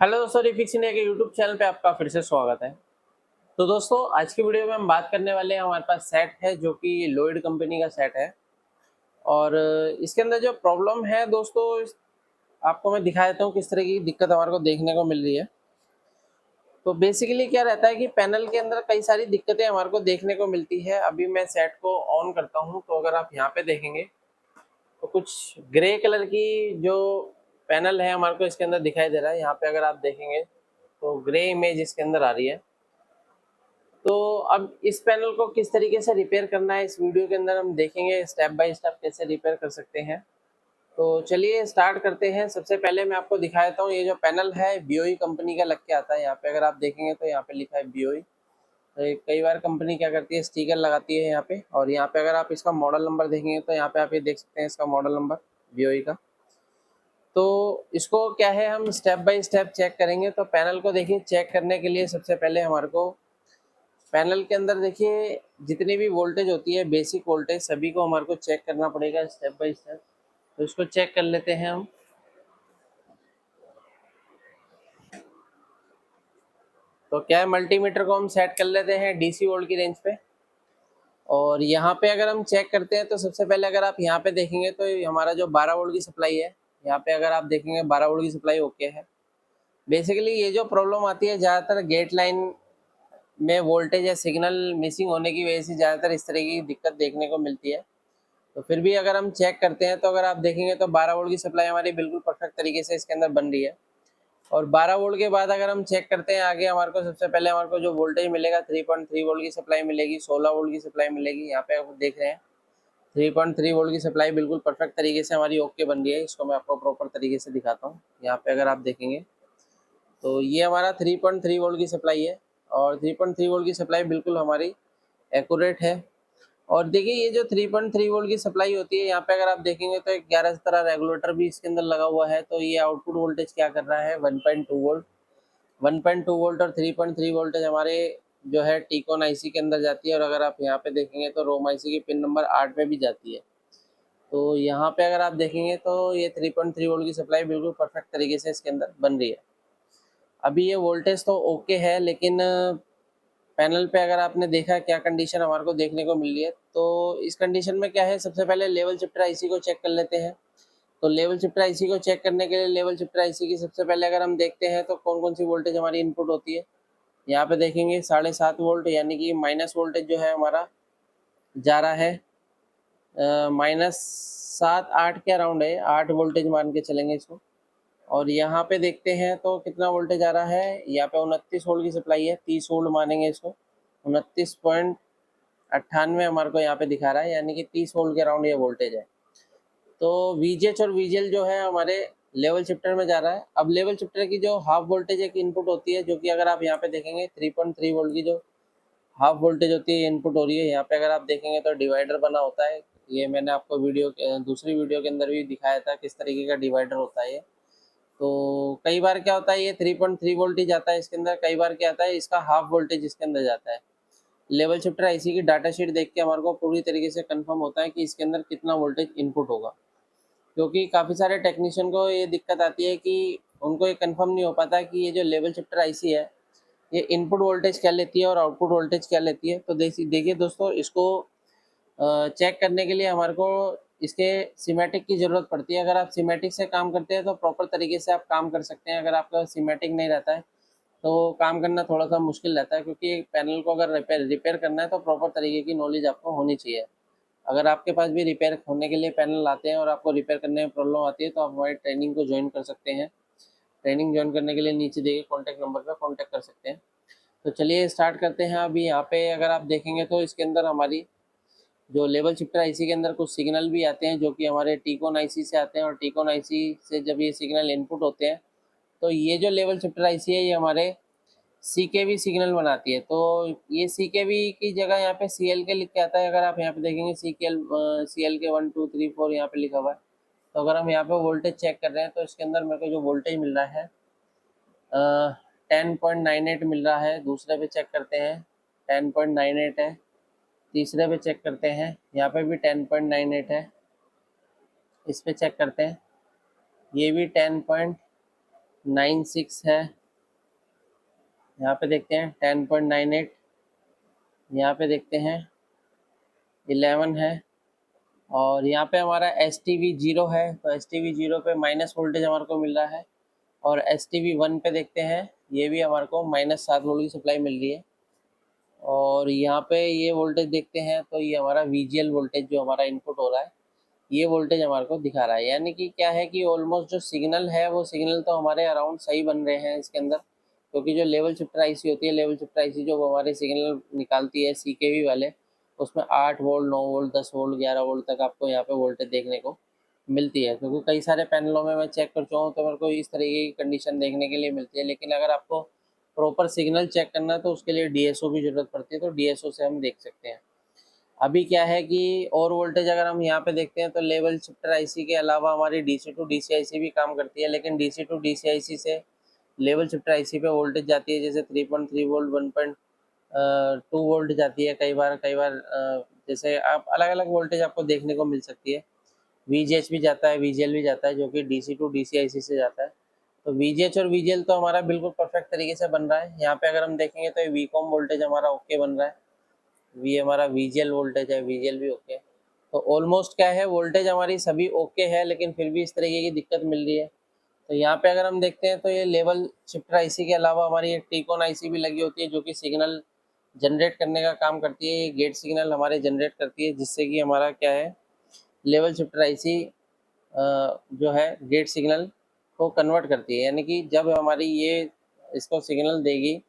Hello दोस्तों, refix India के YouTube channel पे आपका फिर से स्वागत है। तो दोस्तों, आज की वीडियो में हम बात करने वाले हैं। हमारे पास सेट है जो कि लोइड कंपनी का सेट है और इसके अंदर जो प्रॉब्लम है दोस्तों, आपको मैं दिखा देता हूँ किस तरह की दिक्कत हमारे को देखने को मिल रही है। तो बेसिकली क्या रहता है कि पैनल के अंदर कई सारी दिक्कतें हमारे को देखने को मिलती है। अभी मैं सेट को ऑन करता हूँ तो अगर आप यहाँ पे देखेंगे तो कुछ ग्रे कलर की जो पैनल है हमारे को इसके अंदर दिखाई दे रहा है। यहाँ पे अगर आप देखेंगे तो ग्रे इमेज इसके अंदर आ रही है। तो अब इस पैनल को किस तरीके से रिपेयर करना है, इस वीडियो के अंदर हम देखेंगे स्टेप बाय स्टेप कैसे रिपेयर कर सकते हैं। तो चलिए स्टार्ट करते हैं। सबसे पहले मैं आपको दिखा देता हूँ, ये जो पैनल है बीओई कंपनी का लग के आता है। यहाँ पे अगर आप देखेंगे तो यहाँ पे लिखा है बीओई। तो कई बार कंपनी क्या करती है, स्टिकर लगाती है यहाँ पे, और यहाँ पे अगर आप इसका मॉडल नंबर देखेंगे तो यहाँ पे आप ये देख सकते हैं इसका मॉडल नंबर बीओई का। तो इसको क्या है, हम स्टेप बाय स्टेप चेक करेंगे। तो पैनल को देखिए, चेक करने के लिए सबसे पहले हमारे को पैनल के अंदर देखिए जितनी भी वोल्टेज होती है, बेसिक वोल्टेज, सभी को हमारे को चेक करना पड़ेगा स्टेप बाय स्टेप। तो इसको चेक कर लेते हैं हम। तो क्या है, मल्टीमीटर को हम सेट कर लेते हैं डीसी वोल्ट की रेंज पे। और यहाँ पे अगर हम चेक करते हैं तो सबसे पहले अगर आप यहाँ पे देखेंगे तो हमारा जो 12 वोल्ट की सप्लाई है, यहाँ पे अगर आप देखेंगे 12 वोल्ट की सप्लाई ओके है। बेसिकली ये जो प्रॉब्लम आती है ज़्यादातर गेट लाइन में वोल्टेज या सिग्नल मिसिंग होने की वजह से ज़्यादातर इस तरह की दिक्कत देखने को मिलती है। तो फिर भी अगर हम चेक करते हैं तो अगर आप देखेंगे तो 12 वोल्ट की सप्लाई हमारी बिल्कुल परफेक्ट तरीके से इसके अंदर बन रही है। और 12 वोल्ट के बाद अगर हम चेक करते हैं आगे, हमारे को सबसे पहले हमारे को जो वोल्टेज मिलेगा 3.3 वोल्ट की सप्लाई मिलेगी, 16 वोल्ट की सप्लाई मिलेगी। यहाँ पे आप देख रहे हैं 3.3 वोल्ट की सप्लाई बिल्कुल परफेक्ट तरीके से हमारी ओके बन रही है। इसको मैं आपको प्रॉपर तरीके से दिखाता हूँ। यहाँ पे अगर आप देखेंगे तो ये हमारा 3.3 वोल्ट की सप्लाई है और 3.3 वोल्ट की सप्लाई बिल्कुल हमारी एक्यूरेट है। और देखिए ये जो 3.3 वोल्ट की सप्लाई होती है, यहाँ पे अगर आप देखेंगे तो एक 11 रेगुलेटर भी इसके अंदर लगा हुआ है। तो ये आउटपुट वोल्टेज क्या कर रहा है, 1.2 वोल्ट। 1.2 वोल्ट और 3.3 वोल्टेज हमारे जो है टीकॉन आईसी के अंदर जाती है। और अगर आप यहाँ पे देखेंगे तो रोम आईसी की पिन नंबर 8 में भी जाती है। तो यहाँ पे अगर आप देखेंगे तो ये 3.3 वोल्ट की सप्लाई बिल्कुल परफेक्ट तरीके से इसके अंदर बन रही है। अभी ये वोल्टेज तो ओके है, लेकिन पैनल पे अगर आपने देखा क्या कंडीशन हमारे को देखने को मिल रही है, तो इस कंडीशन में क्या है, सबसे पहले लेवल शिफ्टर आईसी को चेक कर लेते हैं। तो लेवल शिफ्टर आईसी को चेक करने के लिए लेवल शिफ्टर आईसी की सबसे पहले अगर हम देखते हैं तो कौन कौन सी वोल्टेज हमारी इनपुट होती है। यहाँ पे देखेंगे 7.5 वोल्ट, यानी कि माइनस वोल्टेज जो है हमारा जा रहा है -7 8 के अराउंड है, 8 वोल्टेज मान के चलेंगे इसको। और यहाँ पे देखते हैं तो कितना वोल्टेज आ रहा है, यहाँ पे 29 वोल्ट की सप्लाई है, 30 वोल्ट मानेंगे इसको। 29.98 हमारे को यहाँ पे दिखा रहा है, यानी कि 30 वोल्ट के अराउंड ये वोल्टेज है। तो वीजीएच और वीजीएल जो है हमारे लेवल शिफ्टर में जा रहा है। अब लेवल शिफ्टर की जो हाफ वोल्टेज एक इनपुट होती है, जो कि अगर आप यहाँ पे देखेंगे 3.3 वोल्ट की जो हाफ वोल्टेज होती है ये इनपुट हो रही है। यहाँ पे अगर आप देखेंगे तो डिवाइडर बना होता है। ये मैंने आपको दूसरी वीडियो के अंदर भी दिखाया था किस तरीके का डिवाइडर होता है ये। तो कई बार क्या होता है, ये 3.3 वोल्ट ही जाता है इसके अंदर, कई बार क्या आता है इसका हाफ वोल्टेज इसके अंदर जाता है। लेवल शिफ्टर आईसी की डाटा शीट देख के हमारे को पूरी तरीके से कंफर्म होता है कि इसके अंदर कितना वोल्टेज इनपुट होगा। क्योंकि काफ़ी सारे टेक्नीशियन को ये दिक्कत आती है कि उनको ये कंफर्म नहीं हो पाता कि ये जो लेवल शिफ्टर आईसी है ये इनपुट वोल्टेज क्या लेती है और आउटपुट वोल्टेज क्या लेती है। तो देखिए दोस्तों, इसको चेक करने के लिए हमारे को इसके सीमेटिक की ज़रूरत पड़ती है। अगर आप सीमेटिक से काम करते हैं तो प्रॉपर तरीके से आप काम कर सकते हैं। अगर आपका सीमेटिक नहीं रहता है तो काम करना थोड़ा सा मुश्किल रहता है, क्योंकि पैनल को अगर रिपेयर करना है तो प्रॉपर तरीके की नॉलेज आपको होनी चाहिए। अगर आपके पास भी रिपेयर होने के लिए पैनल आते हैं और आपको रिपेयर करने में प्रॉब्लम आती है तो आप हमारी ट्रेनिंग को ज्वाइन कर सकते हैं। ट्रेनिंग ज्वाइन करने के लिए नीचे दिए कॉन्टैक्ट नंबर पर कॉन्टैक्ट कर सकते हैं। तो चलिए स्टार्ट करते हैं। अभी यहाँ पे अगर आप देखेंगे तो इसके अंदर हमारी जो लेवल शिफ्टर आईसी के अंदर कुछ सिग्नल भी आते हैं जो कि हमारे टीकॉन आईसी से आते हैं। और टीकॉन आईसी से जब ये सिग्नल इनपुट होते हैं तो ये जो लेवल शिफ्टर आईसी है ये हमारे सीकेवी सिग्नल बनाती है। तो ये सीकेवी की जगह यहाँ पे सीएल के लिख के आता है। अगर आप यहाँ पे देखेंगे सीएल के 1 2 3 4 यहाँ पे लिखा हुआ है। तो अगर हम यहाँ पे वोल्टेज चेक कर रहे हैं तो इसके अंदर मेरे को जो वोल्टेज मिल रहा है 10.98 मिल रहा है। दूसरे पे चेक करते हैं 10.98 है। तीसरे पे चेक करते हैं, यहाँ पे भी 10.98 है। इस पे चेक करते हैं, ये भी 10.98 96 है, यहाँ पे देखते हैं 10.98, यहाँ पे देखते हैं 11 है, और यहाँ पे हमारा एस टी वी 0 है, तो एस टी वी 0 पे माइनस वोल्टेज हमारे को मिल रहा है। और एस टी वी 1 पे देखते हैं, ये भी हमारे को -7 वोल्ट की सप्लाई मिल रही है। और यहाँ पे ये वोल्टेज देखते हैं तो ये हमारा वीजीएल वोल्टेज जो हमारा इनपुट हो रहा है, ये वोल्टेज हमारे को दिखा रहा है। यानी कि क्या है कि ऑलमोस्ट जो सिग्नल है वो सिग्नल तो हमारे अराउंड सही बन रहे हैं इसके अंदर, क्योंकि जो लेवल शिफ्टर आईसी होती है, लेवल शिफ्टर आईसी जो हमारे सिग्नल निकालती है सीकेवी वाले, उसमें 8 वोल्ट, 9 वोल्ट, 10 वोल्ट, 11 वोल्ट तक आपको यहाँ पे वोल्टेज देखने को मिलती है। क्योंकि कई सारे पैनलों में मैं चेक कर चुका हूँ तो मेरे को इस तरीके की कंडीशन देखने के लिए मिलती है। लेकिन अगर आपको प्रॉपर सिग्नल चेक करना है तो उसके लिए डीएसओ की ज़रूरत पड़ती है, तो डीएसओ से हम देख सकते हैं। अभी क्या है कि और वोल्टेज अगर हम यहाँ पे देखते हैं तो लेवल शिफ्टर आईसी के अलावा हमारी डीसी टू डीसी आईसी भी काम करती है, लेकिन डीसी टू डीसी आईसी से लेवल शिफ्टर आईसी पे वोल्टेज जाती है, जैसे 3.3 वोल्ट, 1.2 वोल्ट जाती है कई बार जैसे आप अलग अलग वोल्टेज आपको देखने को मिल सकती है। वीजीएच भी जाता है, वीजीएल भी जाता है, जो कि डीसी टू डीसी आईसी से जाता है। तो वीजीएच और वीजीएल तो हमारा बिल्कुल परफेक्ट तरीके से बन रहा है। यहाँ पे अगर हम देखेंगे तो वीकॉम वोल्टेज हमारा ओके बन रहा है, वी हमारा वीजीएल वोल्टेज है, वीजीएल भी ओके। तो ऑलमोस्ट क्या है, वोल्टेज हमारी सभी ओके है, लेकिन फिर भी इस तरीके की दिक्कत मिल रही है। तो यहाँ पे अगर हम देखते हैं तो ये लेवल शिफ्टर आईसी के अलावा हमारी एक टीकॉन आईसी भी लगी होती है, जो कि सिग्नल जनरेट करने का काम करती है। ये गेट सिग्नल हमारे जनरेट करती है, जिससे कि हमारा क्या है, लेवल शिफ्टर आईसी जो है गेट सिग्नल को कन्वर्ट करती है। यानी कि जब हमारी ये इसको सिग्नल देगी,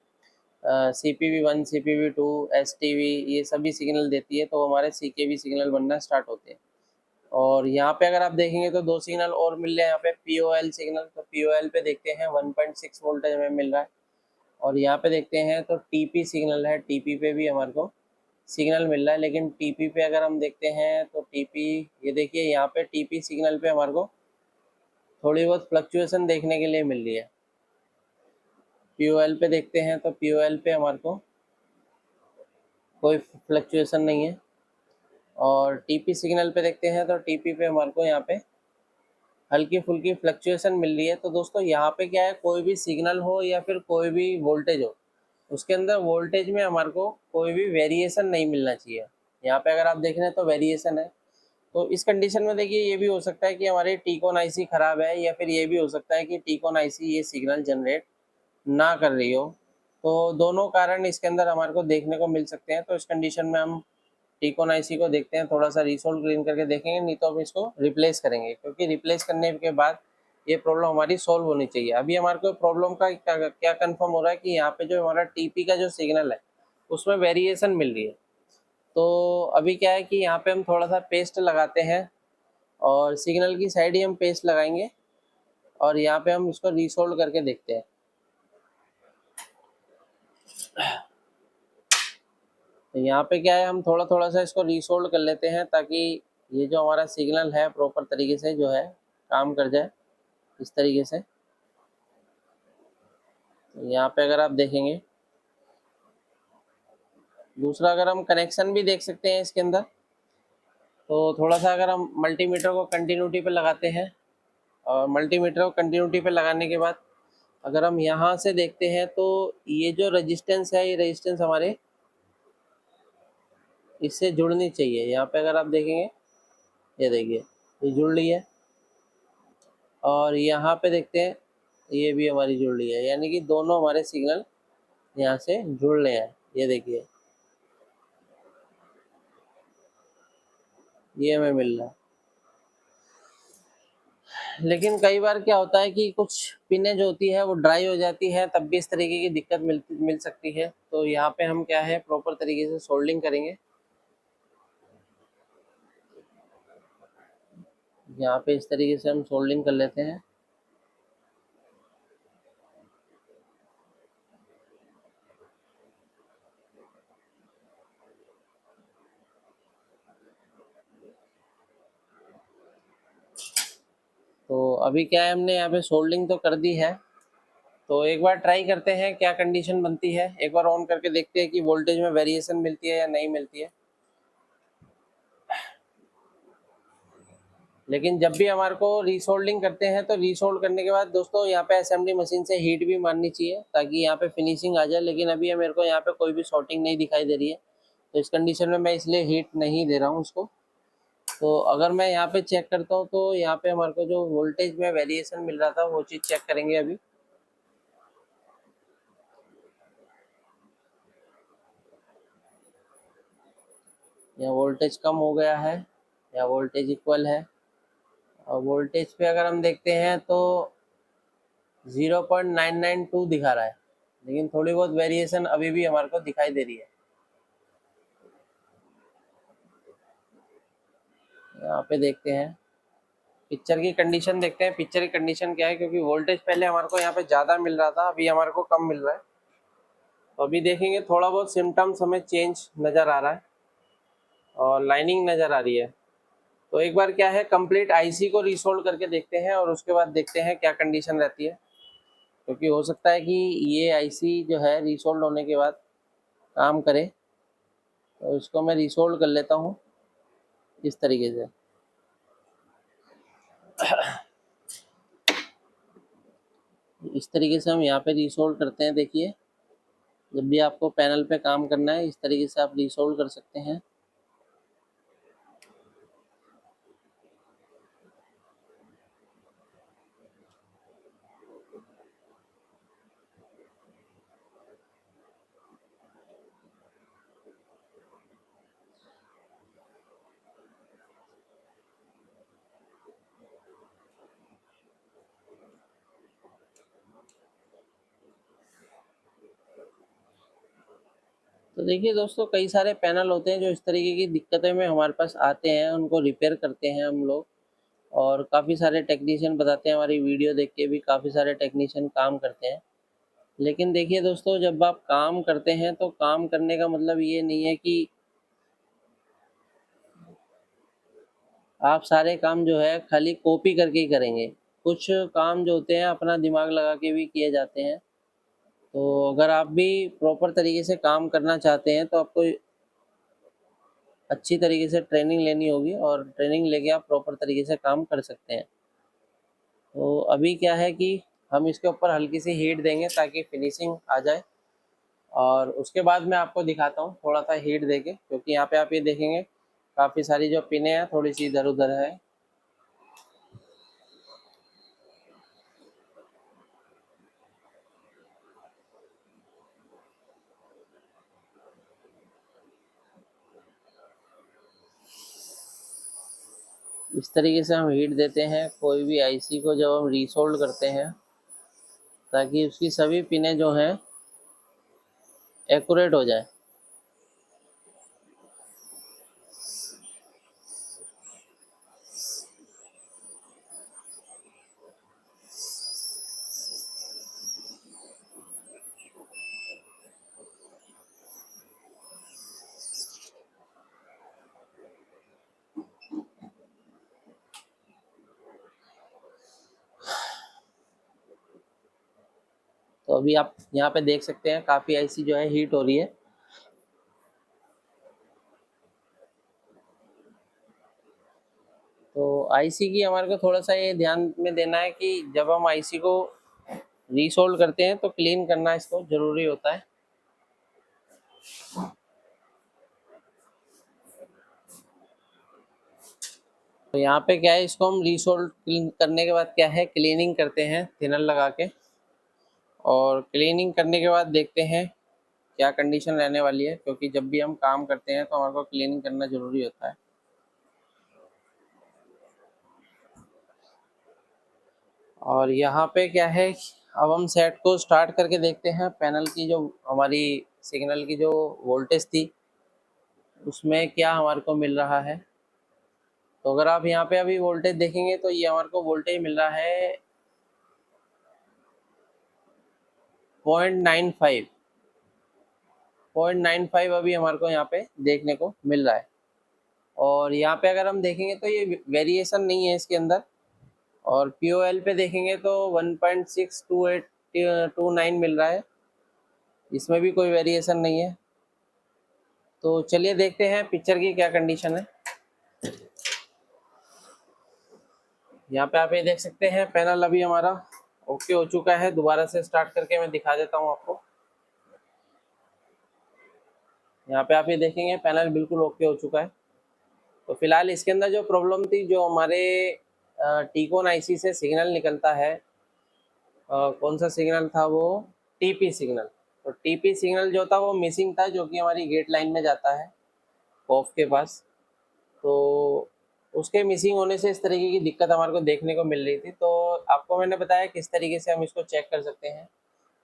C P V 1, C P V 2, S T V, ये सभी सिग्नल देती है, तो हमारे सी के वी सिग्नल बनना स्टार्ट होते हैं। और यहाँ पे अगर आप देखेंगे तो दो सिग्नल और मिल रहे हैं यहाँ पे, पी ओ एल सिग्नल। तो पी ओ एल पे देखते हैं 1.6 वोल्टेज हमें मिल रहा है। और यहाँ पे देखते हैं तो टी पी सिग्नल है, टी पी पे भी हमारे को सिग्नल मिल रहा है। लेकिन टी पी पे अगर हम देखते हैं तो टी पी, ये देखिए यहाँ पे टी पी सिग्नल पे हमारे को थोड़ी बहुत फ्लक्चुएशन देखने के लिए मिल रही है। पीओएल पे देखते हैं तो पीओएल पे हमारे को कोई फ्लक्चुएशन नहीं है। और टीपी सिग्नल पे देखते हैं तो टीपी पे हमारे को यहाँ पे हल्की फुल्की फ्लक्चुएशन मिल रही है। तो दोस्तों यहाँ पे क्या है, कोई भी सिग्नल हो या फिर कोई भी वोल्टेज हो, उसके अंदर वोल्टेज में हमारे को कोई भी वेरिएशन नहीं मिलना चाहिए। यहाँ पे अगर आप देख रहे हैं तो वेरिएशन है। तो इस कंडीशन में देखिए, ये भी हो सकता है कि हमारी टीकॉन आईसी खराब है, या फिर ये भी हो सकता है कि टीकॉन आईसी ये सिग्नल जनरेट ना कर रही हो। तो दोनों कारण इसके अंदर हमारे को देखने को मिल सकते हैं। तो इस कंडीशन में हम टीकॉन आईसी को देखते हैं, थोड़ा सा रीसोल्व क्लीन करके देखेंगे, नहीं तो हम इसको रिप्लेस करेंगे, क्योंकि रिप्लेस करने के बाद ये प्रॉब्लम हमारी सॉल्व होनी चाहिए। अभी हमारे को प्रॉब्लम का क्या कंफर्म हो रहा है कि यहाँ पे जो हमारा टीपी का जो सिग्नल है उसमें वेरिएशन मिल रही है। तो अभी क्या है कि यहाँ पे हम थोड़ा सा पेस्ट लगाते हैं, और सिग्नल की साइड ही हम पेस्ट लगाएंगे, और यहाँ पे हम इसको रीसोल्व करके देखते हैं। तो यहाँ पे क्या है, हम थोड़ा थोड़ा सा इसको रीसोल्व कर लेते हैं, ताकि ये जो हमारा सिग्नल है प्रॉपर तरीके से जो है काम कर जाए इस तरीके से। तो यहाँ पे अगर आप देखेंगे, दूसरा अगर हम कनेक्शन भी देख सकते हैं इसके अंदर, तो थोड़ा सा अगर हम मल्टीमीटर को कंटिन्यूटी पे लगाते हैं, और मल्टीमीटर को कंटिन्यूटी पे लगाने के बाद अगर हम यहाँ से देखते हैं तो ये जो रेजिस्टेंस है, ये रेजिस्टेंस हमारे इससे जुड़नी चाहिए। यहाँ पे अगर आप देखेंगे, ये देखिए ये जुड़ रही है, और यहाँ पे देखते हैं ये भी हमारी जुड़ रही है। यानी कि दोनों हमारे सिग्नल यहाँ से जुड़ रहे हैं, ये देखिए ये हमें मिल रहा है। लेकिन कई बार क्या होता है कि कुछ पिनें जो होती है वो ड्राई हो जाती है, तब भी इस तरीके की दिक्कत मिल सकती है। तो यहाँ पे हम क्या है, प्रॉपर तरीके से सोल्डिंग करेंगे। यहाँ पे इस तरीके से हम सोल्डिंग कर लेते हैं। तो अभी क्या है, हमने यहाँ पे सोल्डिंग तो कर दी है। तो एक बार ट्राई करते हैं क्या कंडीशन बनती है, एक बार ऑन करके देखते हैं कि वोल्टेज में वेरिएशन मिलती है या नहीं मिलती है। लेकिन जब भी हमारे को रीसोल्डिंग करते हैं तो रीसोल्ड करने के बाद दोस्तों यहाँ पे असेंबली मशीन से हीट भी मारनी चाहिए ताकि यहाँ पे फिनिशिंग आ जाए। लेकिन अभी मेरे को यहाँ पे कोई भी शॉर्टिंग नहीं दिखाई दे रही है, तो इस कंडीशन में मैं इसलिए हीट नहीं दे रहा हूँ उसको। तो अगर मैं यहाँ पे चेक करता हूँ तो यहाँ पे हमारे को जो वोल्टेज में वेरिएशन मिल रहा था वो चीज़ चेक करेंगे अभी। या वोल्टेज कम हो गया है या वोल्टेज इक्वल है। और वोल्टेज पे अगर हम देखते हैं तो 0.992 दिखा रहा है, लेकिन थोड़ी बहुत वेरिएशन अभी भी हमारे को दिखाई दे रही है। यहाँ पे देखते हैं पिक्चर की कंडीशन, देखते हैं पिक्चर की कंडीशन क्या है, क्योंकि वोल्टेज पहले हमारे को यहाँ पे ज़्यादा मिल रहा था, अभी हमारे को कम मिल रहा है। तो अभी देखेंगे थोड़ा बहुत सिम्टम्स हमें चेंज नज़र आ रहा है और लाइनिंग नज़र आ रही है। तो एक बार क्या है कंप्लीट आईसी को रीसोल्ड करके देखते हैं और उसके बाद देखते हैं क्या कंडीशन रहती है, क्योंकि हो सकता है कि ये आईसी जो है रीसोल्ड होने के बाद काम करे। तो इसको मैं रीसोल्ड कर लेता हूँ इस तरीके से। इस तरीके से हम यहाँ पे रीसोल्ड करते हैं। देखिए जब भी आपको पैनल पे काम करना है इस तरीके से आप रीसोल्ड कर सकते हैं। तो देखिए दोस्तों कई सारे पैनल होते हैं जो इस तरीके की दिक्कतें में हमारे पास आते हैं, उनको रिपेयर करते हैं हम लोग। और काफ़ी सारे टेक्नीशियन बताते हैं, हमारी वीडियो देख के भी काफ़ी सारे टेक्नीशियन काम करते हैं। लेकिन देखिए दोस्तों जब आप काम करते हैं तो काम करने का मतलब ये नहीं है कि आप सारे काम जो है खाली कॉपी करके ही करेंगे। कुछ काम जो होते हैं अपना दिमाग लगा के भी किए जाते हैं। तो अगर आप भी प्रॉपर तरीके से काम करना चाहते हैं तो आपको अच्छी तरीके से ट्रेनिंग लेनी होगी और ट्रेनिंग लेके आप प्रॉपर तरीके से काम कर सकते हैं। तो अभी क्या है कि हम इसके ऊपर हल्की सी हीट देंगे ताकि फिनिशिंग आ जाए, और उसके बाद मैं आपको दिखाता हूँ थोड़ा सा हीट देके, क्योंकि यहाँ पे आप ये देखेंगे काफ़ी सारी जो पिनें हैं थोड़ी सी इधर उधर है। इस तरीके से हम हीट देते हैं कोई भी आईसी को जब हम रीसोल्ड करते हैं, ताकि उसकी सभी पिनें जो हैं एक्यूरेट हो जाए। तो अभी आप यहाँ पे देख सकते हैं काफ़ी आईसी जो है हीट हो रही है। तो आईसी की हमारे को थोड़ा सा ये ध्यान में देना है कि जब हम आईसी को रीसोल्ड करते हैं तो क्लीन करना इसको ज़रूरी होता है। तो यहाँ पे क्या है इसको हम रीसोल्ड करने के बाद क्या है क्लीनिंग करते हैं थिनर लगा के, और क्लीनिंग करने के बाद देखते हैं क्या कंडीशन रहने वाली है, क्योंकि जब भी हम काम करते हैं तो हमारे को क्लीनिंग करना ज़रूरी होता है। और यहाँ पे क्या है अब हम सेट को स्टार्ट करके देखते हैं पैनल की जो हमारी सिग्नल की जो वोल्टेज थी उसमें क्या हमारे को मिल रहा है। तो अगर आप यहाँ पे अभी वोल्टेज देखेंगे तो ये हमारे को वोल्टेज मिल रहा है 0.95 0.95 अभी हमारे को यहाँ पे देखने को मिल रहा है। और यहाँ पे अगर हम देखेंगे तो ये वेरिएशन नहीं है इसके अंदर। और POL पे देखेंगे तो 1.62829 मिल रहा है, इसमें भी कोई वेरिएशन नहीं है। तो चलिए देखते हैं पिक्चर की क्या कंडीशन है। यहाँ पे आप ये देख सकते हैं पैनल अभी हमारा ओके हो चुका है। दोबारा से स्टार्ट करके मैं दिखा देता हूँ आपको। यहाँ पे आप ये देखेंगे पैनल बिल्कुल ओके हो चुका है। तो फिलहाल इसके अंदर जो प्रॉब्लम थी, जो हमारे टीकॉन आईसी से सिग्नल निकलता है, कौन सा सिग्नल था वो, टीपी सिग्नल। तो टीपी सिग्नल जो था वो मिसिंग था, जो कि हमारी गेट लाइन में जाता है ऑफ के पास। तो उसके मिसिंग होने से इस तरीके की दिक्कत हमारे को देखने को मिल रही थी। तो आपको मैंने बताया किस तरीके से हम इसको चेक कर सकते हैं।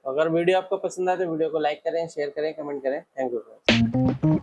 अगर वीडियो आपको पसंद आए तो वीडियो को लाइक करें, शेयर करें, कमेंट करें। Thank you friends.